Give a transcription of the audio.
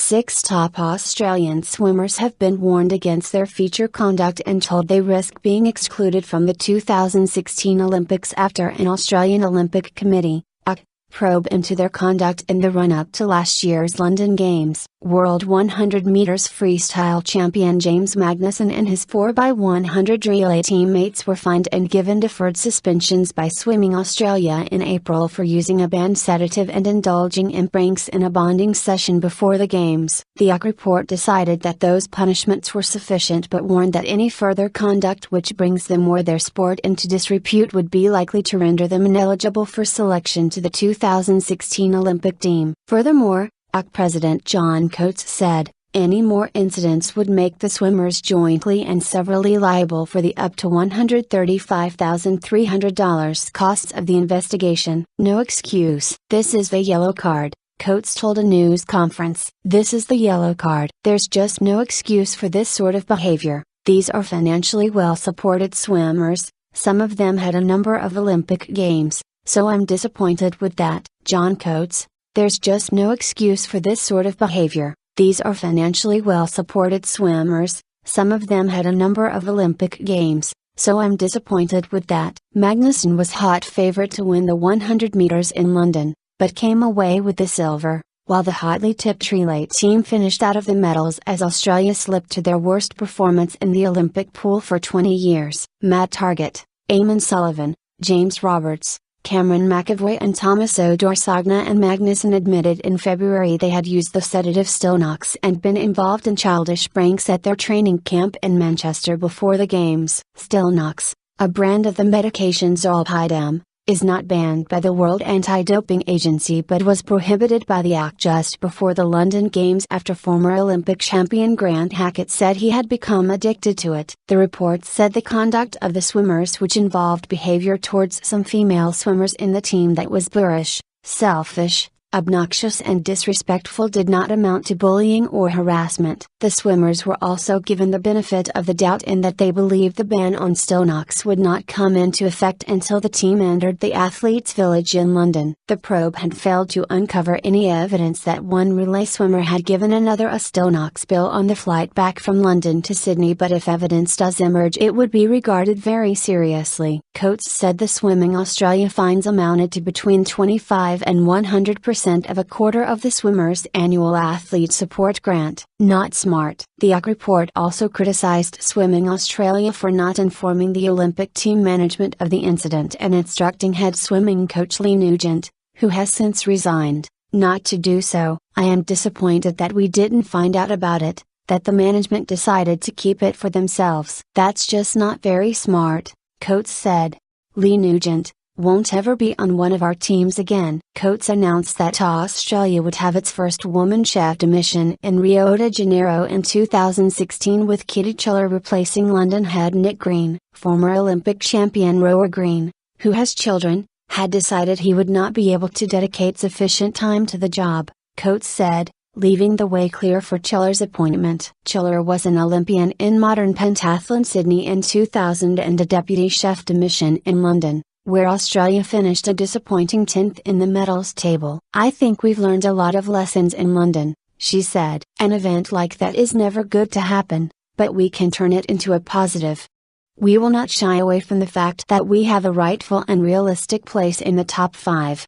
6 top Australian swimmers have been warned against their future conduct and told they risk being excluded from the 2016 Olympics after an Australian Olympic Committee probe into their conduct in the run-up to last year's London Games. World 100 meters freestyle champion James Magnussen and his 4x100 relay teammates were fined and given deferred suspensions by Swimming Australia in April for using a banned sedative and indulging in pranks in a bonding session before the Games. The report decided that those punishments were sufficient but warned that any further conduct which brings them or their sport into disrepute would be likely to render them ineligible for selection to the 2016 Olympic team. Furthermore, President John Coates said, any more incidents would make the swimmers jointly and severally liable for the up to $135,300 costs of the investigation. No excuse. This is the yellow card, Coates told a news conference. This is the yellow card. There's just no excuse for this sort of behavior. These are financially well-supported swimmers, some of them had a number of Olympic Games, so I'm disappointed with that. John Coates, there's just no excuse for this sort of behavior. These are financially well-supported swimmers, some of them had a number of Olympic Games, so I'm disappointed with that. Magnussen was hot favorite to win the 100 meters in London, but came away with the silver, while the hotly tipped relay team finished out of the medals as Australia slipped to their worst performance in the Olympic pool for 20 years. Matt Targett, Eamon Sullivan, James Roberts, Cameron McAvoy and Thomas Odorsagna and Magnussen admitted in February they had used the sedative Stilnox and been involved in childish pranks at their training camp in Manchester before the Games. Stilnox, a brand of the medication zolpidem, is not banned by the World Anti-Doping Agency but was prohibited by the ACT just before the London Games after former Olympic champion Grant Hackett said he had become addicted to it. The report said the conduct of the swimmers, which involved behavior towards some female swimmers in the team that was boorish, selfish, obnoxious and disrespectful, did not amount to bullying or harassment. The swimmers were also given the benefit of the doubt in that they believed the ban on Stilnox would not come into effect until the team entered the athletes' village in London. The probe had failed to uncover any evidence that one relay swimmer had given another a Stilnox pill on the flight back from London to Sydney, but if evidence does emerge it would be regarded very seriously. Coates said the Swimming Australia fines amounted to between 25 and 100% of a quarter of the swimmer's annual athlete support grant. Not smart. The report also criticized Swimming Australia for not informing the Olympic team management of the incident and instructing head swimming coach Lee Nugent, who has since resigned, not to do so. I am disappointed that we didn't find out about it, that the management decided to keep it for themselves. That's just not very smart, Coates said. Lee Nugent won't ever be on one of our teams again. Coates announced that Australia would have its first woman chef de mission in Rio de Janeiro in 2016, with Kitty Chiller replacing London head Nick Green. Former Olympic champion rower Green, who has children, had decided he would not be able to dedicate sufficient time to the job, Coates said, leaving the way clear for Chiller's appointment. Chiller was an Olympian in modern pentathlon Sydney in 2000 and a deputy chef de mission in London, where Australia finished a disappointing 10th in the medals table. I think we've learned a lot of lessons in London, she said. An event like that is never good to happen, but we can turn it into a positive. We will not shy away from the fact that we have a rightful and realistic place in the top 5.